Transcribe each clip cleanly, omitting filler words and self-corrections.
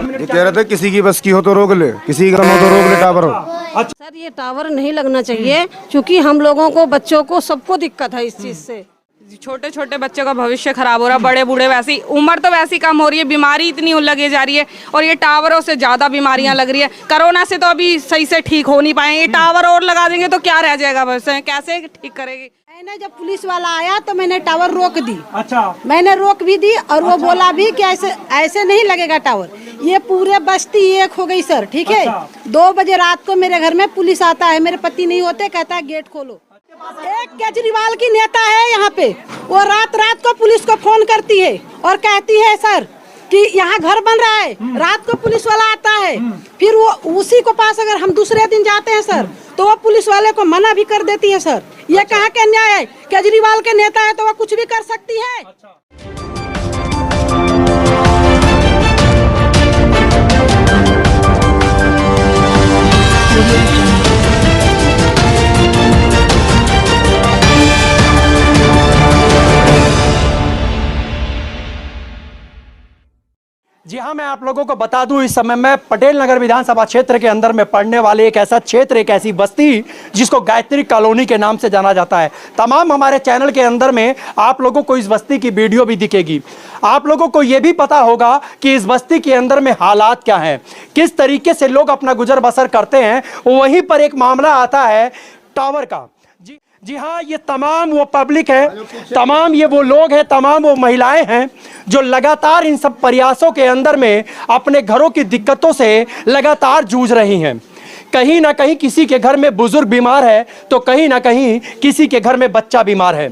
ये कह रहे थे किसी की बस की हो तो रोक ले, किसी का हो तो रोक ले टावर। सर ये टावर नहीं लगना चाहिए क्योंकि हम लोगों को, बच्चों को, सबको दिक्कत है इस चीज से। छोटे छोटे बच्चों का भविष्य खराब हो रहा है, बड़े बूढ़े वैसी उम्र तो वैसी कम हो रही है, बीमारी इतनी लगी जा रही है और ये टावरों से ज्यादा बीमारियां लग रही है। कोरोना से तो अभी सही से ठीक हो नहीं पाएंगे, टावर और लगा देंगे तो क्या रह जाएगा, बस कैसे ठीक करेगी। मैंने जब पुलिस वाला आया तो मैंने टावर रोक दी। अच्छा, मैंने रोक भी दी और वो बोला भी कि ऐसे नहीं लगेगा टावर। ये पूरे बस्ती एक हो गई सर, ठीक है। 2 बजे रात को मेरे घर में पुलिस आता है, मेरे पति नहीं होते, कहता है गेट खोलो। एक केजरीवाल की नेता है यहाँ पे, वो रात रात को पुलिस को फोन करती है और कहती है सर कि यहाँ घर बन रहा है। रात को पुलिस वाला आता है, फिर वो उसी को पास अगर हम दूसरे दिन जाते हैं सर तो वो पुलिस वाले को मना भी कर देती है सर। ये कहाँ के न्याय है? केजरीवाल के नेता है तो वो कुछ भी कर सकती है। जी हाँ, मैं आप लोगों को बता दूं, इस समय मैं पटेल नगर विधानसभा क्षेत्र के अंदर में पड़ने वाले एक ऐसा क्षेत्र, एक ऐसी बस्ती जिसको गायत्री कॉलोनी के नाम से जाना जाता है। तमाम हमारे चैनल के अंदर में आप लोगों को इस बस्ती की वीडियो भी दिखेगी। आप लोगों को ये भी पता होगा कि इस बस्ती के अंदर में हालात क्या हैं, किस तरीके से लोग अपना गुजर बसर करते हैं। वहीं पर एक मामला आता है टावर का। जी हाँ, ये तमाम वो पब्लिक है, तमाम ये वो लोग हैं, तमाम वो महिलाएं हैं जो लगातार इन सब प्रयासों के अंदर में अपने घरों की दिक्कतों से लगातार जूझ रही हैं। कहीं ना कहीं किसी के घर में बुजुर्ग बीमार है तो कहीं ना कहीं किसी के घर में बच्चा बीमार है।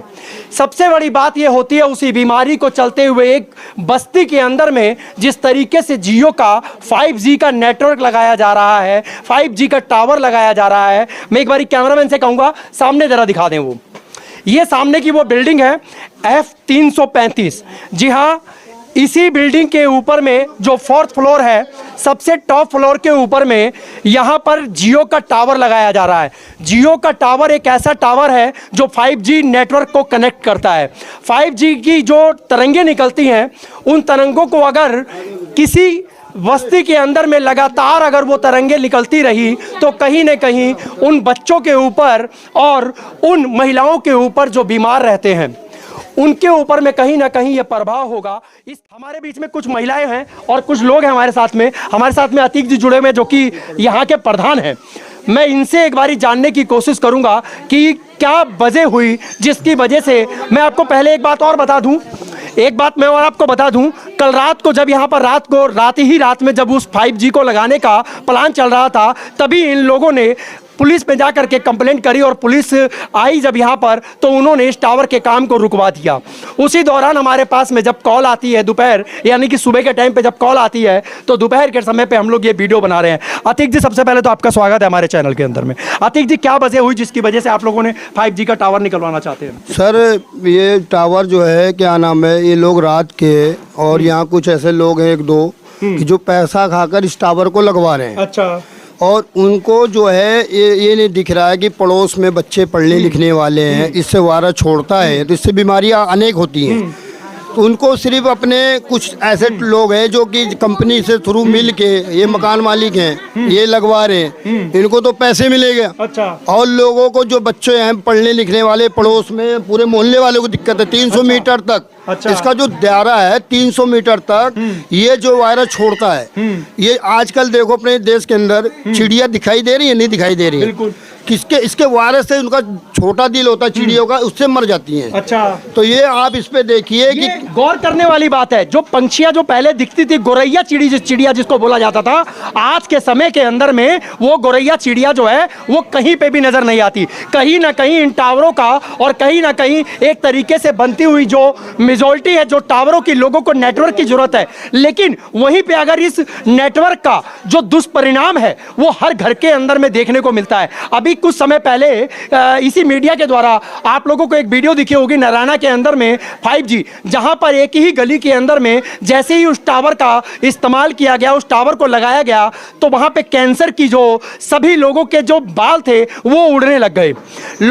सबसे बड़ी बात यह होती है उसी बीमारी को चलते हुए एक बस्ती के अंदर में जिस तरीके से जियो का 5G का नेटवर्क लगाया जा रहा है, 5G का टावर लगाया जा रहा है। मैं एक बार कैमरामैन से कहूँगा सामने ज़रा दिखा दें। वो ये सामने की वो बिल्डिंग है F335। जी हाँ, इसी बिल्डिंग के ऊपर में जो 4th फ्लोर है, सबसे टॉप फ्लोर के ऊपर में यहाँ पर जियो का टावर लगाया जा रहा है। जियो का टावर एक ऐसा टावर है जो 5G नेटवर्क को कनेक्ट करता है। 5G की जो तरंगें निकलती हैं, उन तरंगों को अगर किसी बस्ती के अंदर में लगातार अगर वो तरंगे निकलती रही तो कहीं न कहीं उन बच्चों के ऊपर और उन महिलाओं के ऊपर जो बीमार रहते हैं उनके ऊपर में कहीं ना कहीं ये प्रभाव होगा। इस हमारे बीच में कुछ महिलाएं हैं और कुछ लोग हैं हमारे साथ में अतीक जी जुड़े हुए जो कि यहाँ के प्रधान हैं। मैं इनसे एक बारी जानने की कोशिश करूंगा कि क्या वजह हुई जिसकी वजह से। मैं आपको पहले एक बात और बता दूं, कल रात को जब यहाँ पर रात में जब उस 5G को लगाने का प्लान चल रहा था, तभी इन लोगों ने पुलिस में जाकर के कंप्लेंट करी और पुलिस आई जब यहाँ पर तो उन्होंने इस टावर के काम को रुकवा दिया। उसी दौरान हमारे पास में जब कॉल आती है दोपहर, यानी कि सुबह के टाइम पे जब कॉल आती है तो दोपहर के समय पे हम लोग ये वीडियो बना रहे हैं। अतीक जी, सबसे पहले तो आपका स्वागत है हमारे चैनल के अंदर में। अतीक जी, क्या वजह हुई जिसकी वजह से आप लोगों ने 5G का टावर निकलवाना चाहते हैं? सर, ये टावर जो है, क्या नाम है, ये लोग रात के और यहाँ कुछ ऐसे लोग हैं 1-2 कि जो पैसा खाकर इस टावर को लगवा रहे हैं। अच्छा। और उनको जो है ये नहीं दिख रहा है कि पड़ोस में बच्चे पढ़ने लिखने वाले हैं, इससे वायरस छोड़ता है तो इससे बीमारियां अनेक होती हैं। तो उनको सिर्फ अपने कुछ ऐसे लोग हैं जो कि कंपनी से थ्रू मिल के, ये मकान मालिक हैं, ये लगवा रहे हैं, इनको तो पैसे मिलेगा। अच्छा। और लोगों को जो बच्चे हैं पढ़ने लिखने वाले पड़ोस में, पूरे मोहल्ले वालों को दिक्कत है। 300 मीटर तक इसका जो दायरा है, 300 मीटर तक ये जो वायरस छोड़ता है। ये आजकल देखो अपने देश के अंदर चिड़िया दिखाई दे रही है, नहीं दिखाई दे रही है? किसके इसके वायरस से उनका छोटा दिल होता है चिड़ियों का, उससे मर जाती हैं। अच्छा। तो ये आप इस पे देखिए कि गौर करने वाली बात है। जो पंछियां जो पहले दिखती थी, गोरैया चिड़िया जिसको बोला जाता था, आज के समय के अंदर में वो गोरैया चिड़िया जो है वो कहीं पे भी नजर नहीं आती। कहीं ना कहीं इन टावरों का और कहीं ना कहीं एक तरीके से बनती हुई जो मेजॉरिटी है, जो टावरों की लोगों को नेटवर्क की जरूरत है, लेकिन वहीं पे अगर इस नेटवर्क का जो दुष्परिणाम है वो हर घर के अंदर में देखने को मिलता है। अभी कुछ समय पहले इसी मीडिया के द्वारा आप लोगों को एक वीडियो दिखी होगी नारायणा के अंदर में 5G, जहां पर एक ही गली के अंदर में जैसे ही उस टावर का इस्तेमाल किया गया, उस टावर को लगाया गया, तो वहां पे कैंसर की जो सभी लोगों के जो बाल थे वो उड़ने लग गए।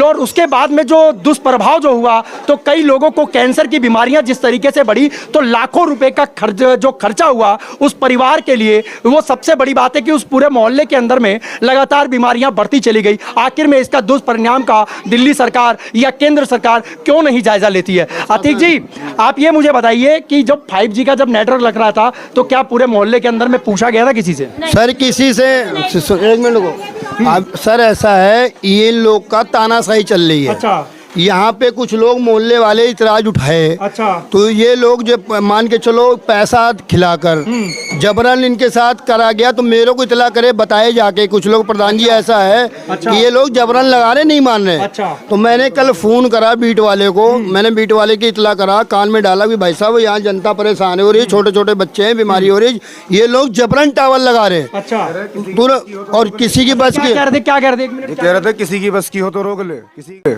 और उसके बाद में जो दुष्प्रभाव जो हुआ, तो कई लोगों को कैंसर की बीमारियां जिस तरीके से बढ़ी, तो लाखों रुपए का खर्चा हुआ उस परिवार के लिए। वो सबसे बड़ी बात है कि उस पूरे मोहल्ले के अंदर में लगातार बीमारियां बढ़ती चली गई। आखिर में इसका दुष्परिणाम का दिल्ली सरकार या केंद्र सरकार क्यों नहीं जायजा लेती है? अतीक जी, आप ये मुझे बताइए कि जब 5G का जब नेटवर्क लग रहा था, तो क्या पूरे मोहल्ले के अंदर में पूछा गया था किसी से? सर किसी से, एक मिनट को, अब सर ऐसा है, ये लोग का तानाशाही चल रही है। अच्छा। यहाँ पे कुछ लोग मोहल्ले वाले इतराज उठाए। अच्छा। तो ये लोग जो मान के चलो पैसा खिलाकर जबरन इनके साथ करा गया, तो मेरे को इतला करे बताए जाके कुछ लोग, प्रधान जी ऐसा है कि ये लोग जबरन लगा रहे, नहीं मान रहे। अच्छा। तो मैंने कल फोन करा बीट वाले को, मैंने बीट वाले की इतला करा, कान में डाला कि भाई साहब यहाँ जनता परेशान हो रही है, छोटे छोटे बच्चे हैं, बीमारी हो रही है, ये लोग जबरन टावर लगा रहे। अच्छा। और किसी की बस की क्या कह रहे थे? कह रहे थे किसी की बस की हो तो रोक ले,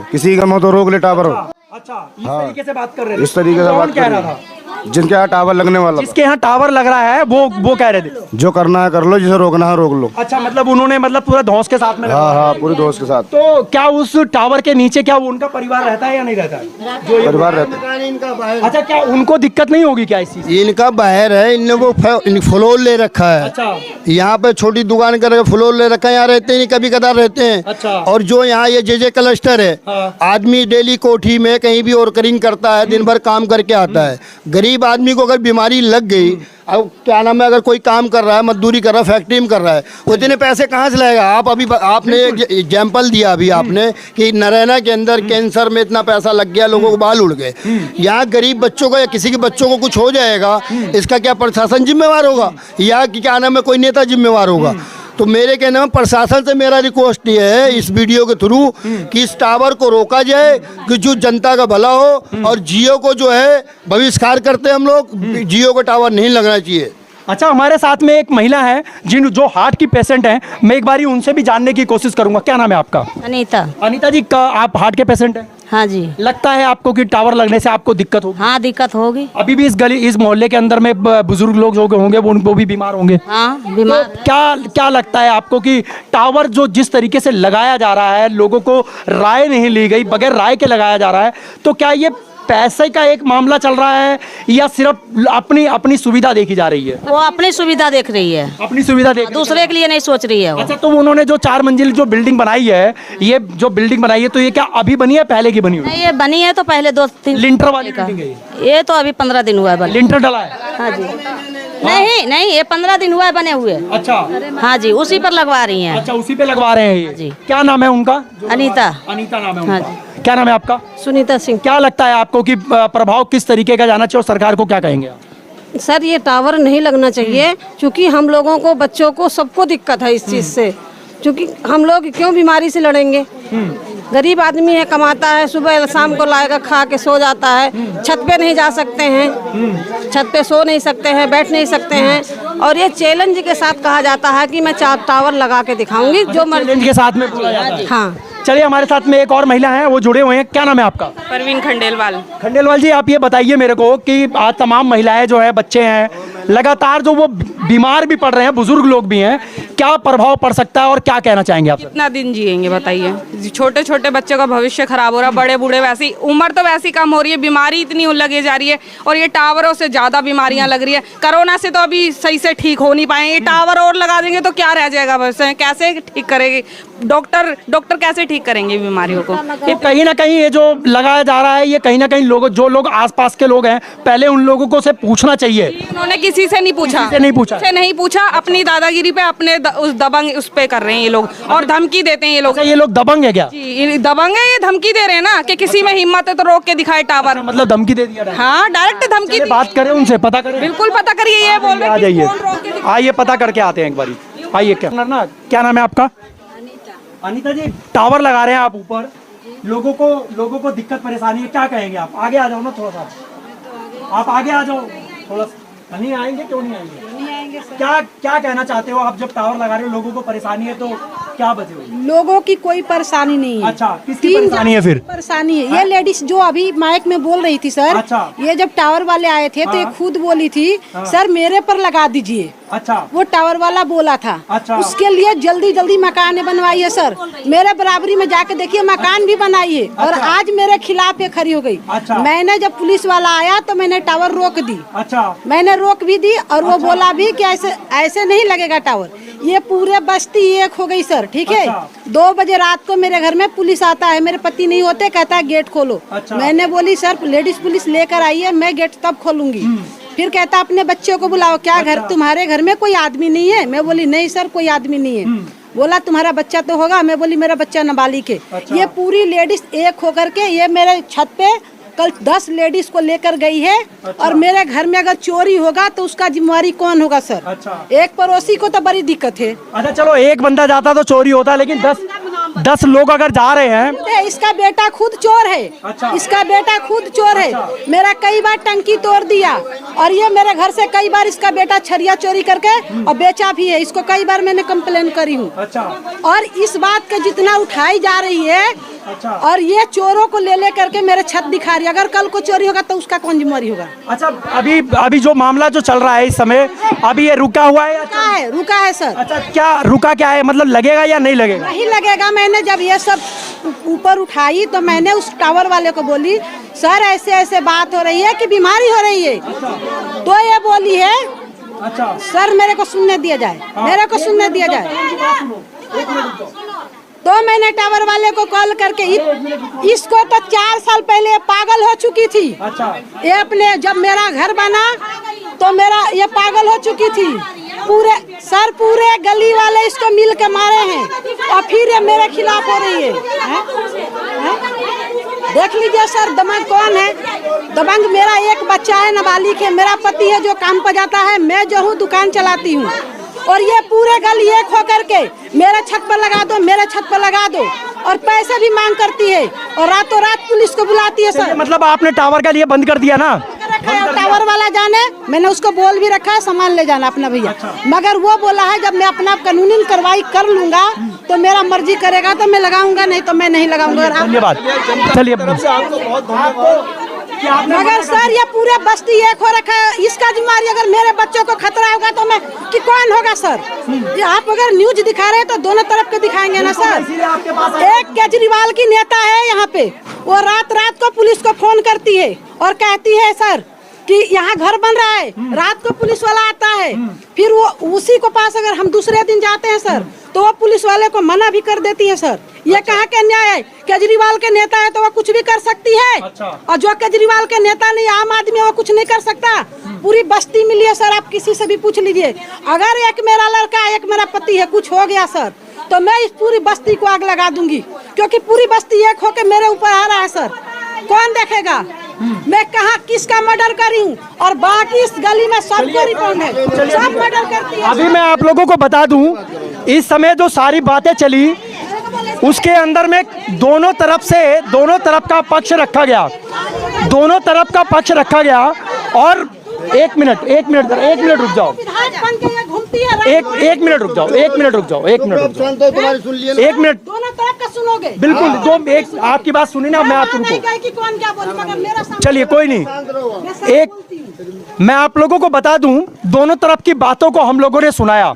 किसी का तो रोक ले टावर। अच्छा, इस तरीके से बात कर रहे थे। इस तरीके से कौन बात कह कर रहा रहे था? जिनके यहाँ टावर लगने वाला था। जिसके यहाँ टावर लग रहा है वो कह रहे थे जो करना है कर लो, जिसे रोकना है रोक लो। अच्छा, मतलब उन्होंने मतलब पूरा धौंस के साथ में हाँ हाँ, पूरे दोस्त के साथ। तो क्या उस टावर के नीचे क्या उनका परिवार रहता है या नहीं रहता है? जो ये परिवार रहता है। अच्छा, क्या उनको दिक्कत नहीं होगी क्या इस चीज से? इनका बाहर है, इन लोगों को फ्लोर ले रखा है। अच्छा। यहाँ पे छोटी दुकान करके फ्लोर ले रखा है, यहाँ रहते नहीं, कभी कदार रहते हैं। अच्छा। और जो यहाँ ये जे क्लस्टर है, हाँ। आदमी डेली कोठी में कहीं भी वर्करिंग करता है, दिन भर काम करके आता है। गरीब आदमी को अगर बीमारी लग गई, अब क्या नाम है, अगर कोई काम कर रहा है, मजदूरी कर रहा है, फैक्ट्री में कर रहा है, वो इतने पैसे कहाँ से लाएगा? आप अभी आपने एक एग्जाम्पल दिया अभी आपने कि नारायणा के अंदर कैंसर में इतना पैसा लग गया, लोगों को बाल उड़ गए। यहाँ गरीब बच्चों को या किसी के बच्चों को कुछ हो जाएगा, इसका क्या प्रशासन जिम्मेवार होगा या कि क्या नाम है कोई नेता जिम्मेवार होगा? तो मेरे कहने में प्रशासन से मेरा रिक्वेस्ट ये है इस वीडियो के थ्रू कि इस टावर को रोका जाए, कि जो जनता का भला हो। और जियो को जो है बहिष्कार करते हैं हम लोग, जियो को टावर नहीं लगना चाहिए। अच्छा, हमारे साथ में एक महिला है जो हार्ट की पेशेंट हैं, मैं एक बारी उनसे भी जानने की कोशिश करूंगा। क्या नाम है आपका? अनीता। अनीता जी, आप हार्ट के पेशेंट हैं? हाँ जी। लगता है आपको कि टावर लगने से आपको दिक्कत होगी? हाँ, दिक्कत होगी। अभी भी इस मोहल्ले के अंदर में बुजुर्ग लोग जो होंगे वो भी बीमार होंगे। हाँ, बीमार। तो क्या लगता है आपको कि टावर जो जिस तरीके से लगाया जा रहा है, लोगों को राय नहीं ली गई, बगैर राय के लगाया जा रहा है, तो क्या ये पैसे का एक मामला चल रहा है या सिर्फ अपनी सुविधा देखी जा रही है? वो अपनी सुविधा देख रही है, अपनी सुविधा देख दूसरे के लिए नहीं सोच रही है वो। अच्छा, तो उन्होंने जो 4 मंजिल जो बिल्डिंग बनाई है, ये जो बिल्डिंग बनाई है, तो ये क्या अभी बनी है पहले की बनी हुई? नहीं, ये बनी है तो पहले 2-3 लिंटर वाली बिल्डिंग है ये तो अभी 15 दिन हुआ है बने। लिंटर डला है? हाँ जी। नहीं, ये 15 दिन हुआ है बने हुए। अच्छा। हाँ जी, उसी पर लगवा रही हैं। अच्छा, उसी पे लगवा रहे हैं ये। जी। क्या नाम है उनका? अनीता। अनीता नाम है हाँ उनका। क्या नाम है आपका? सुनीता सिंह। क्या लगता है आपको कि प्रभाव किस तरीके का जाना चाहिए और सरकार को क्या कहेंगे आप? सर ये टावर नहीं लगना चाहिए, क्योंकि हम लोगों को, बच्चों को, सबको दिक्कत है इस चीज़ से। क्योंकि हम लोग क्यों बीमारी से लड़ेंगे? गरीब आदमी है, कमाता है, सुबह शाम को लाएगा, खा के सो जाता है, छत पे नहीं जा सकते हैं, छत पे सो नहीं सकते हैं, बैठ नहीं सकते हैं। और ये चैलेंज के साथ कहा जाता है कि मैं 4 टावर लगा के दिखाऊंगी, जो चैलेंज के साथ में बोला जाता है। हाँ। चलिए, हमारे साथ में एक और महिला है, वो जुड़े हुए हैं। क्या नाम है आपका? परवीन खंडेलवाल। खंडेलवाल जी, आप ये बताइए मेरे को कि आज तमाम महिलाएं जो है, बच्चे हैं, लगातार जो वो बीमार भी पड़ रहे हैं, बुजुर्ग लोग भी हैं, क्या प्रभाव पड़ सकता है और क्या कहना चाहेंगे आप? कितना दिन जिएंगे बताइए? छोटे छोटे बच्चों का भविष्य खराब हो रहा है, बड़े बूढ़े वैसी उम्र तो वैसी कम हो रही है, बीमारी इतनी लगे जा रही है, और ये टावरों से ज्यादा बीमारियां लग रही है। कोरोना से तो अभी सही से ठीक हो नहीं पाए, ये टावर और लगा देंगे तो क्या रह जाएगा? बस कैसे ठीक करेगी? डॉक्टर कैसे ठीक करेंगे बीमारियों को? तो कहीं ना कहीं ये जो लगाया जा रहा है, ये कहीं ना कहीं जो लोग आसपास के लोग हैं, पहले उन लोगों को से पूछना चाहिए। उन्होंने किसी से नहीं पूछा, नहीं पूछा, अपनी दादागिरी पे, अपने उस दबंग उस पे कर रहे हैं ये लोग, और धमकी देते हैं ये लोग। अच्छा, ये लोग दबंग है क्या? जी, दबंग है, ये धमकी दे रहे हैं ना कि किसी में हिम्मत है तो रोक के दिखाए टावर। मतलब धमकी दे दिया? हाँ, डायरेक्ट धमकी दी। बात करें उनसे, पता करें। बिल्कुल पता करिए, ये बोल रहे आ जाइए, आइए पता करके आते हैं एक बारी। आइए। क्या नाम है आपका? अनीता जी, टावर लगा रहे हैं आप ऊपर, लोगों को दिक्कत परेशानी है, क्या कहेंगे आप? आगे आ जाओ ना थोड़ा सा, आप आगे आ जाओ थोड़ा सा। नहीं आएंगे? क्यों नहीं आएंगे? क्या कहना चाहते हो आप? जब टावर लगा रहे हो, लोगों को परेशानी है, तो क्या बचे हुए? लोगों की कोई परेशानी नहीं है। अच्छा, किसकी परेशानी है फिर? परेशानी है ये लेडीज जो अभी माइक में बोल रही थी सर। अच्छा। ये जब टावर वाले आए थे तो ये खुद बोली थी सर मेरे पर लगा दीजिए। अच्छा, वो टावर वाला बोला था। अच्छा। उसके लिए जल्दी जल्दी मकान बनवाई है सर। मेरे बराबरी में जाके देखिए मकान भी बनाई है। और आज मेरे खिलाफ ये खड़ी हो गई। अच्छा। मैंने जब पुलिस वाला आया तो मैंने टावर रोक दी। अच्छा, मैंने रोक भी दी और वो बोला भी कि ऐसे ऐसे नहीं लगेगा टावर। ये पूरे बस्ती एक हो गई सर, ठीक है। अच्छा। 2 बजे रात को मेरे घर में पुलिस आता है, मेरे पति नहीं होते, कहता है गेट खोलो। अच्छा। मैंने बोली सर लेडीज पुलिस लेकर आई है, मैं गेट तब खोलूंगी। फिर कहता अपने बच्चों को बुलाओ। क्या घर तुम्हारे घर में कोई आदमी नहीं है? मैं बोली नहीं सर कोई आदमी नहीं है। बोला तुम्हारा बच्चा तो होगा। मैं बोली मेरा बच्चा नाबालिग है। अच्छा। ये पूरी लेडीज एक होकर के ये मेरे छत पे कल 10 लेडीज को लेकर गई है। अच्छा। और मेरे घर में अगर चोरी होगा तो उसका जिम्मेवारी कौन होगा सर? अच्छा। एक पड़ोसी को तो बड़ी दिक्कत है। अच्छा चलो एक बंदा जाता तो चोरी होता, लेकिन 10 लोग अगर जा रहे हैं। इसका बेटा खुद चोर है। अच्छा। इसका बेटा खुद चोर है। अच्छा। मेरा कई बार टंकी तोड़ दिया और ये मेरे घर से कई बार इसका बेटा छरिया चोरी करके और बेचा भी है। इसको कई बार मैंने कंप्लेन करी हूँ। अच्छा। और इस बात का जितना उठाई जा रही है। अच्छा। और ये चोरों को ले करके मेरे छत दिखा रही है। अगर कल को चोरी होगा तो उसका कौन जिम्मेवारी होगा? अच्छा, अभी जो मामला जो चल रहा है इस समय, अभी ये रुका हुआ है या रुका है सर। अच्छा, क्या रुका क्या है, मतलब लगेगा या नहीं लगेगा? नहीं लगेगा। मैंने जब ये सब ऊपर उठाई तो मैंने उस टावर वाले को बोली सर ऐसे ऐसे बात हो रही है कि बीमारी हो रही है। तो ये बोली है अच्छा सर मेरे को सुनने दिया जाए। मेरे को सुनने दिया जाए। तो मैंने टावर वाले को कॉल करके इसको तो 4 साल पहले पागल हो चुकी थी। अच्छा। ये अपने जब मेरा घर बना तो मेरा ये पागल हो चुकी थी। पूरे गली वाले इसको मिल के मारे हैं और फिर ये मेरे खिलाफ हो रही है। देख लीजिए सर दबंग कौन है। दबंग मेरा एक बच्चा है नाबालिग है। मेरा पति है जो काम पर जाता है। मैं जो हूँ दुकान चलाती हूँ। और ये पूरे गली एक होकर के मेरे छत पर लगा दो, मेरे छत पर लगा दो और पैसे भी मांग करती है और रातों रात पुलिस को बुलाती है सर। मतलब आपने टावर के लिए बंद कर दिया ना? टावर वाला जाने, मैंने उसको बोल भी रखा है सामान ले जाना अपना भैया। मगर वो बोला है जब मैं अपना कानूनी कार्रवाई कर लूंगा तो मेरा मर्जी करेगा तो मैं लगाऊंगा, नहीं तो मैं नहीं लगाऊंगा। धन्यवाद। चलिए मगर सर ये पूरे बस्ती एक हो रखा है। इसका जिम्मेवारी अगर मेरे बच्चों को खतरा होगा तो मैं कि कौन होगा सर? ये आप अगर न्यूज दिखा रहे हैं तो दोनों तरफ के दिखाएंगे ना सर। एक केजरीवाल की नेता है यहाँ पे, वो रात रात को पुलिस को फोन करती है और कहती है सर कि यहाँ घर बन रहा है। रात को पुलिस वाला आता है। फिर वो उसी को पास अगर हम दूसरे दिन जाते हैं सर तो वो पुलिस वाले को मना भी कर देती है सर। ये कहाँ के न्याय है? केजरीवाल के नेता है तो वो कुछ भी कर सकती है। अच्छा। और जो केजरीवाल के नेता नहीं आम आदमी वो कुछ नहीं कर सकता। पूरी बस्ती मिली है सर। आप किसी से भी पूछ लीजिए। अगर एक मेरा लड़का एक मेरा पति है कुछ हो गया सर तो मैं इस पूरी बस्ती को आग लगा दूंगी, क्योंकि पूरी बस्ती एक होके मेरे ऊपर आ रहा है सर। कौन देखेगा मैं कहाँ किसका मर्डर करी हूँ? और बाकी इस गली में सबको रिपोर्ट है, सब मर्डर करती है। अभी मैं आप लोगों को बता दूं, इस समय जो सारी बातें चली उसके अंदर में दोनों तरफ का पक्ष रखा गया। दोनों तरफ का पक्ष रखा गया। और एक मिनट रुक जाओ। एक मिनट रुक जाओ। दोनों तरफ का सुनोगे? बिल्कुल। आपकी बात सुनी ना, मैं आपको कौन क्या बोले मगर मेरा चलिए कोई नहीं। मैं आप लोगों को बता दूं, दोनों तरफ की बातों को हम लोगों ने सुनाया।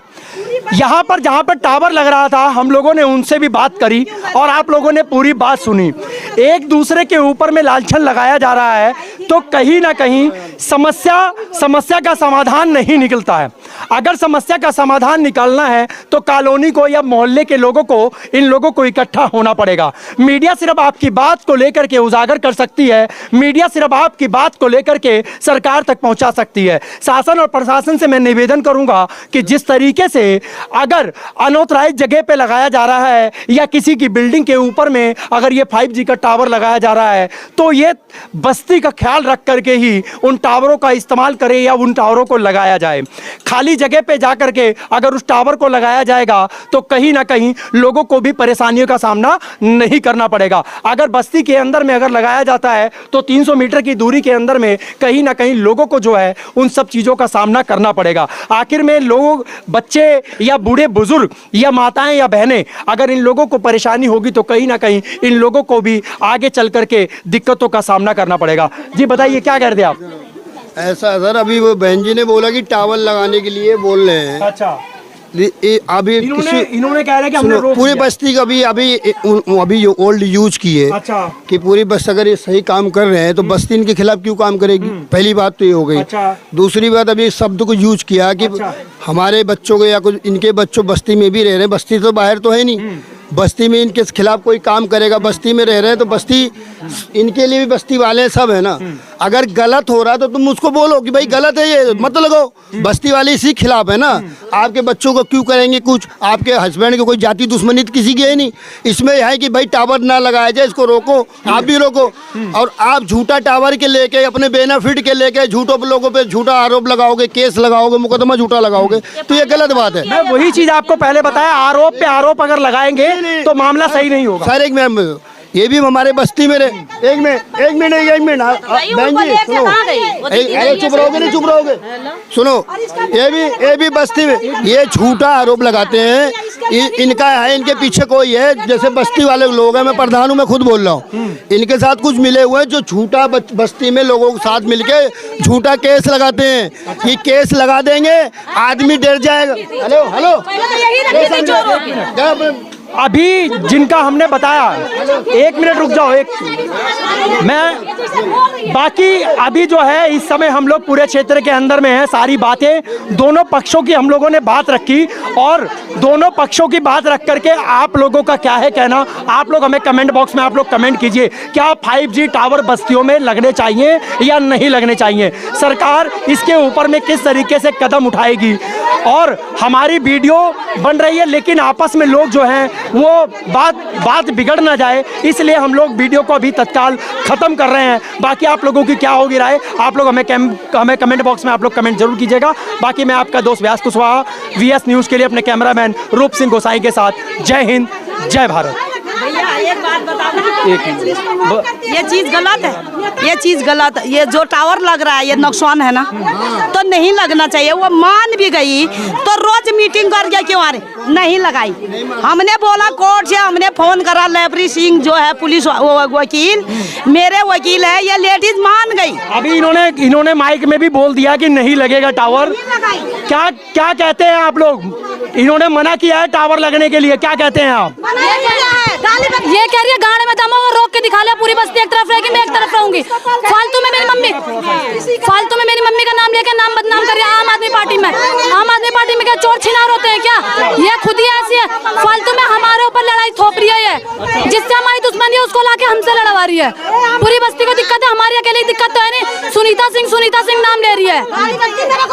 यहाँ पर जहाँ पर टावर लग रहा था हम लोगों ने उनसे भी बात करी और आप लोगों ने पूरी बात सुनी। एक दूसरे के ऊपर में लांछन लगाया जा रहा है तो कहीं ना कहीं समस्या का समाधान नहीं निकलता है। अगर समस्या का समाधान निकालना है तो कॉलोनी को या मोहल्ले के लोगों को, इन लोगों को इकट्ठा होना पड़ेगा। मीडिया सिर्फ आपकी बात को लेकर के उजागर कर सकती है। मीडिया सिर्फ आपकी बात को लेकर के सरकार तक पहुंचा सकती है। शासन और प्रशासन से मैं निवेदन करूंगा कि जिस तरीके से अगर अनऑथराइज्ड जगह पे लगाया जा रहा है या किसी की बिल्डिंग के ऊपर में अगर ये 5G का टावर लगाया जा रहा है तो ये बस्ती का ख्याल रख करके ही उन टावरों का इस्तेमाल करें या उन टावरों को लगाया जाए। खाली जगह पे जा करके अगर उस टावर को लगाया जाएगा तो कहीं ना कहीं लोगों को भी परेशानियों का सामना नहीं करना पड़ेगा। अगर बस्ती के अंदर में अगर लगाया जाता है तो 300 मीटर की दूरी के अंदर में कहीं ना कहीं लोगों को जो है उन सब चीज़ों का सामना करना पड़ेगा। आखिर में लोग, बच्चे या बूढ़े बुजुर्ग या माताएं या बहनें, अगर इन लोगों को परेशानी होगी तो कहीं ना कहीं इन लोगों को भी आगे चल करके दिक्कतों का सामना करना पड़ेगा। जी बताइए क्या कह रहे थे आप? ऐसा सर, अभी वो बहन जी ने बोला कि टावर लगाने के लिए बोल रहे हैं। अच्छा, अभी इन्होंने कह रहे हैं कि हमने सुनो, रोक पूरी दिया। बस्ती का अभी जो ओल्ड यूज की है अच्छा। कि पूरी बस्ती अगर ये सही काम कर रहे हैं तो बस्ती इनके खिलाफ क्यों काम करेगी? पहली बात तो ये हो गई। अच्छा। दूसरी बात, अभी इस शब्द को यूज किया कि हमारे बच्चों को या कुछ इनके बच्चों बस्ती में भी रह रहे हैं, बस्ती तो बाहर तो है नहीं, बस्ती में इनके खिलाफ कोई काम करेगा, बस्ती में रह रहे हैं तो बस्ती इनके लिए भी बस्ती वाले सब है ना। अगर गलत हो रहा है तो तुम उसको बोलो कि भाई गलत है, ये मत लगाओ। बस्ती वाले इसी खिलाफ है ना। आपके बच्चों को क्यों करेंगे कुछ? आपके हस्बैंड की कोई जाति दुश्मनी तो किसी की है नहीं। इसमें है कि भाई टावर ना लगाया जाए, इसको रोको, आप भी रोको। और आप झूठा टावर के लेके अपने बेनिफिट के लेके झूठों लोगों पे झूठा आरोप लगाओगे, केस लगाओगे, मुकदमा झूठा लगाओगे तो ये गलत बात है। मैं वही चीज आपको पहले बताया, आरोप पे आरोप अगर लगाएंगे तो मामला सही नहीं होगा। सर एक मिनट, ये भी हमारे बस्ती में रहे। एक मिनट बहन जी सुनो, अरे चुप रहोगे नहीं? चुप रहोगे? सुनो, ये भी बस्ती में ये झूठा आरोप लगाते हैं। इनका है, इनके पीछे कोई है, जैसे बस्ती वाले लोग हैं, मैं प्रधान हूँ, मैं खुद बोल रहा हूँ, इनके साथ कुछ मिले हुए हैं जो झूठा बस्ती में लोगों के साथ मिलके झूठा केस लगाते हैं कि केस लगा देंगे, आदमी डर जाएगा। हेलो हेलो, अभी जिनका हमने बताया, एक मिनट रुक जाओ, मैं बाकी अभी जो है इस समय हम लोग पूरे क्षेत्र के अंदर में हैं। सारी बातें दोनों पक्षों की हम लोगों ने बात रखी और दोनों पक्षों की बात रख करके आप लोगों का क्या है कहना, आप लोग हमें कमेंट बॉक्स में आप लोग कमेंट कीजिए। क्या 5G टावर बस्तियों में लगने चाहिए या नहीं लगने चाहिए? सरकार इसके ऊपर में किस तरीके से कदम उठाएगी? और हमारी वीडियो बन रही है लेकिन आपस में लोग जो हैं वो बात बिगड़ ना जाए, इसलिए हम लोग वीडियो को अभी तत्काल ख़त्म कर रहे हैं। बाकी आप लोगों की क्या होगी राय, आप लोग हमें कमेंट बॉक्स में आप लोग कमेंट जरूर कीजिएगा। बाकी मैं आपका दोस्त व्यास कुशवाहा, VS न्यूज़ के लिए अपने कैमरामैन रूप सिंह गोसाई के साथ, जय हिंद जय भारत। भैया एक बात बताना, ये चीज गलत है, ये चीज गलत है। ये जो टावर लग रहा है ये नुकसान है ना, तो नहीं लगना चाहिए। वो मान भी गई तो रोज मीटिंग करके क्यों आ रही? नहीं लगाई। हमने बोला कोर्ट से, हमने फोन करा, लेबरी सिंह जो है पुलिस वकील, मेरे वकील है, ये लेडीज मान गई। अभी इन्होंने माइक में भी बोल दिया कि नहीं लगेगा टावर। क्या कहते हैं आप लोग? इन्होंने मना किया है टावर लगने के लिए, क्या कहते हैं आप? ये कह रही है गाड़ी में दमा और रोक के दिखा ले, पूरी बस्ती एक तरफ रहेगी, मैं एक तरफ रहूंगी। फालतू में मेरी मम्मी का नाम लेके नाम बदनाम कर रही है आम आदमी पार्टी में। आम आदमी पार्टी में क्या चोर छिनार होते हैं क्या? ये खुद ही ऐसी है, फालतू में हमारे ऊपर लड़ाई थोप रही है। जिससे हमारी दुश्मनी है उसको लाके हमसे लड़वा रही है। पूरी बस्ती को दिक्कत है, हमारी अकेले की दिक्कत तो है नहीं। सुनीता सिंह नाम ले रही है।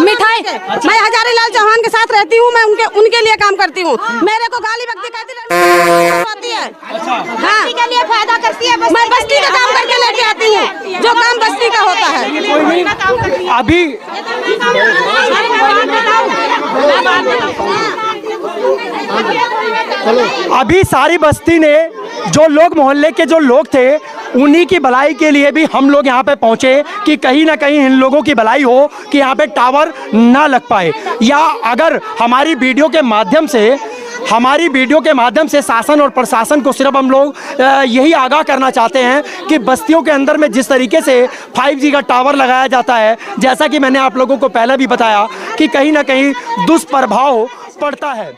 मिठाई, मैं हजारीलाल चौहान के साथ रहती हूँ, मैं उनके लिए काम करती हूँ। मेरे को गाली बकती कहती है, हाँ, के लिए फायदा करती है। मैं बस्ती का काम करके लेके आती हूँ, जो काम बस्ती का होता है। अभी सारी बस्ती ने, जो लोग मोहल्ले के जो लोग थे, उन्हीं की भलाई के लिए भी हम लोग यहाँ पे पहुँचे कि कहीं ना कहीं इन लोगों की भलाई हो कि यहाँ पे टावर ना लग पाए। या अगर हमारी वीडियो के माध्यम से शासन और प्रशासन को सिर्फ हम लोग यही आगाह करना चाहते हैं कि बस्तियों के अंदर में जिस तरीके से 5G का टावर लगाया जाता है, जैसा कि मैंने आप लोगों को पहले भी बताया कि कहीं ना कहीं दुष्प्रभाव पड़ता है।